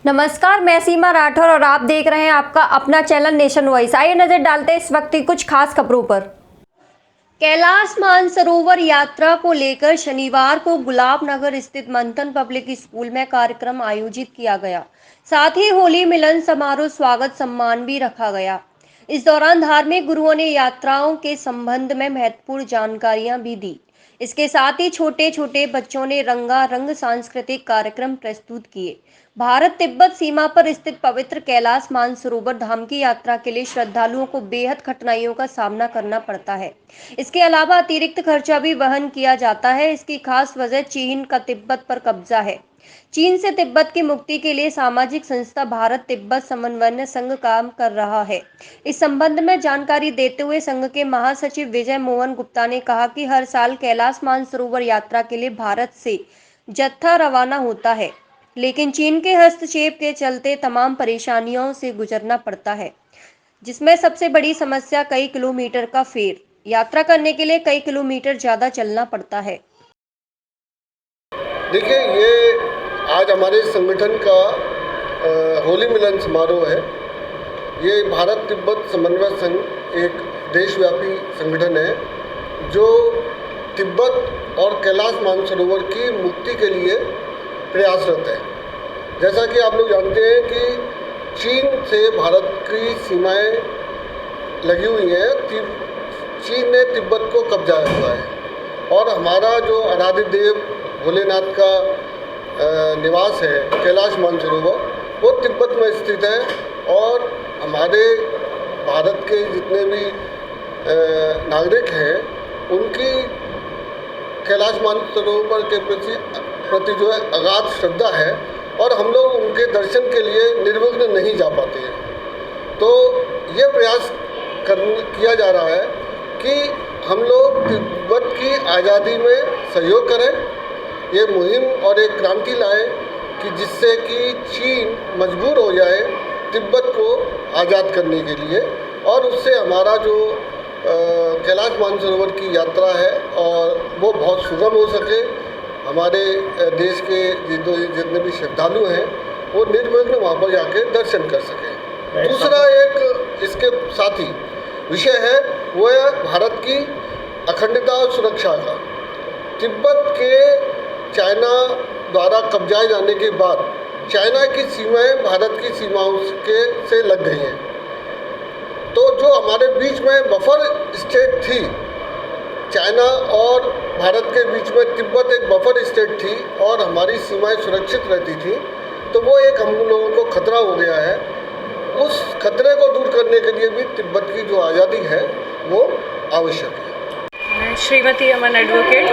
नमस्कार, मैं सीमा राठौर और आप देख रहे हैं आपका अपना चैनल नेशन वॉइस। आइए नजर डालते हैं इस वक्त की कुछ खास खबरों पर। कैलाश मानसरोवर यात्रा को लेकर शनिवार को गुलाबनगर स्थित मंथन पब्लिक स्कूल में कार्यक्रम आयोजित किया गया। साथ ही होली मिलन समारोह स्वागत सम्मान भी रखा गया। इस दौरान धार्मिक गुरुओं ने यात्राओं के संबंध में महत्वपूर्ण जानकारियां भी दी। इसके साथ ही छोटे छोटे बच्चों ने रंगारंग सांस्कृतिक कार्यक्रम प्रस्तुत किए। भारत तिब्बत सीमा पर स्थित पवित्र कैलाश मानसरोवर धाम की यात्रा के लिए श्रद्धालुओं को बेहद कठिनाइयों का सामना करना पड़ता है। इसके अलावा अतिरिक्त खर्चा भी वहन किया जाता है। इसकी खास वजह चीन का तिब्बत पर कब्जा है। चीन से तिब्बत की मुक्ति के लिए सामाजिक संस्था भारत तिब्बत समन्वय संघ काम कर रहा है। इस संबंध में जानकारी देते हुए संघ के महासचिव विजय मोहन गुप्ता ने कहा कि हर साल कैलाश मानसरोवर यात्रा के लिए भारत से जत्था रवाना होता है, लेकिन चीन के हस्तक्षेप के चलते तमाम परेशानियों से गुजरना पड़ता है, जिसमें सबसे बड़ी समस्या कई किलोमीटर का फेर। यात्रा करने के लिए कई किलोमीटर ज़्यादा चलना पड़ता है। देखिए, ये आज हमारे संगठन का होली मिलन समारोह है। ये भारत तिब्बत समन्वय संघ एक देशव्यापी संगठन है जो तिब्बत और कैलाश मानसरोवर की मुक्ति के लिए प्रयासरत है। जैसा कि आप लोग जानते हैं कि चीन से भारत की सीमाएं लगी हुई हैं। चीन ने तिब्बत को कब्जा हुआ है और हमारा जो आराध्य देव भोलेनाथ का निवास है कैलाश मानसरोवर, वो तिब्बत में स्थित है। और हमारे भारत के जितने भी नागरिक हैं उनकी कैलाश मानसरोवर के प्रति जो है अगाध श्रद्धा है और हम लोग उनके दर्शन के लिए निर्विघ्न नहीं जा पाते हैं। तो ये प्रयास किया जा रहा है कि हम लोग तिब्बत की आज़ादी में सहयोग करें। ये मुहिम और एक क्रांति लाए कि जिससे कि चीन मजबूर हो जाए तिब्बत को आज़ाद करने के लिए और उससे हमारा जो कैलाश मानसरोवर की यात्रा है और वो बहुत सुगम हो सके। हमारे देश के जितने भी श्रद्धालु हैं वो निर्विघ्न वहाँ पर जाके दर्शन कर सकें। दूसरा एक इसके साथ ही विषय है वो है भारत की अखंडता और सुरक्षा का। तिब्बत के चाइना द्वारा कब्जाए जाने के बाद चाइना की सीमाएं भारत की सीमाओं से लग गई हैं। तो जो हमारे बीच में बफर स्टेट थी, चाइना और भारत के बीच में तिब्बत एक बफर स्टेट थी और हमारी सीमाएं सुरक्षित रहती थी, तो वो एक हम लोगों को खतरा हो गया है। उस खतरे को दूर करने के लिए भी तिब्बत की जो आज़ादी है वो आवश्यक है। मैं श्रीमती अमन एडवोकेट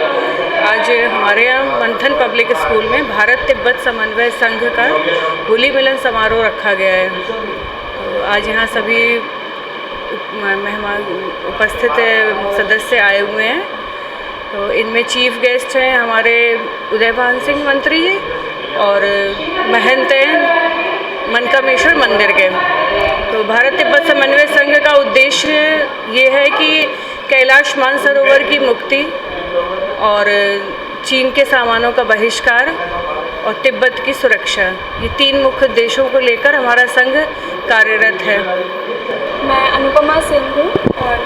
आज हमारे यहाँ मंथन पब्लिक स्कूल में भारत तिब्बत समन्वय संघ का होली मिलन समारोह रखा गया है। तो आज यहाँ सभी मेहमान उपस्थित सदस्य आए हुए हैं। तो इनमें चीफ गेस्ट हैं हमारे उदयभान सिंह मंत्री जी और महंत हैं मनकामेश्वर मंदिर के। तो भारत तिब्बत समन्वय संघ का उद्देश्य ये है कि कैलाश मानसरोवर की मुक्ति और चीन के सामानों का बहिष्कार और तिब्बत की सुरक्षा, ये तीन मुख्य उद्देश्यों को लेकर हमारा संघ कार्यरत है। मैं अनुपमा सिंह हूँ और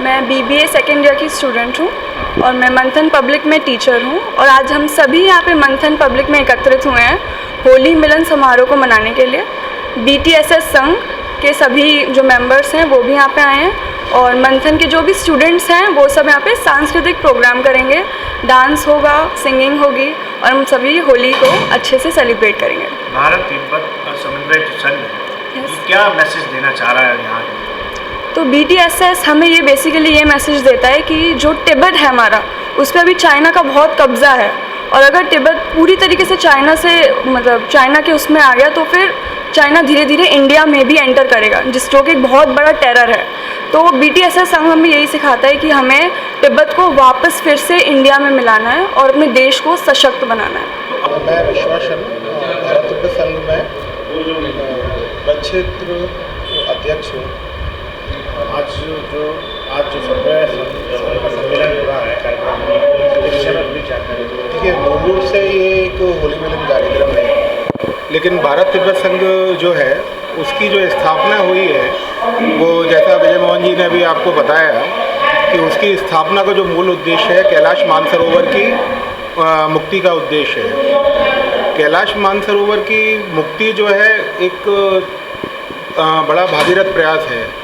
मैं BBA सेकेंड ईयर की स्टूडेंट हूँ और मैं मंथन पब्लिक में टीचर हूँ। और आज हम सभी यहाँ पे मंथन पब्लिक में एकत्रित हुए हैं होली मिलन समारोह को मनाने के लिए। BTSS संघ के सभी जो मेंबर्स हैं वो भी यहाँ पे आए हैं और मंथन के जो भी स्टूडेंट्स हैं वो सब यहाँ पे सांस्कृतिक प्रोग्राम करेंगे, डांस होगा, सिंगिंग होगी और हम सभी होली को अच्छे से सेलिब्रेट करेंगे। भारत तिब्बत समन्वय संघ क्या मैसेज देना चाह रहा है यहाँ? तो BTSS हमें ये बेसिकली ये मैसेज देता है कि जो तिब्बत है हमारा, उस पर अभी चाइना का बहुत कब्जा है और अगर तिब्बत पूरी तरीके से चाइना से मतलब चाइना के उसमें आ गया तो फिर चाइना धीरे धीरे इंडिया में भी एंटर करेगा, जो कि एक बहुत बड़ा टेरर है। तो BTSS संघ हमें यही सिखाता है कि हमें तिब्बत को वापस फिर से इंडिया में मिलाना है और अपने देश को सशक्त बनाना है। मैं विश्वास शर्मा भारत तिब्बत संघ में क्षेत्र अध्यक्ष हूँ। आज जो सम्मेलन हो रहा है कार्यक्रम, देखिए, मूल रूप से ये एक होली मिलन कार्यक्रम है लेकिन भारत तिब्बत संघ जो है उसकी जो स्थापना हुई है वो जैसा विजय मोहन जी ने भी आपको बताया कि उसकी स्थापना का जो मूल उद्देश्य है कैलाश मानसरोवर की मुक्ति का उद्देश्य है। कैलाश मानसरोवर की मुक्ति जो है एक बड़ा भागीरथ प्रयास है।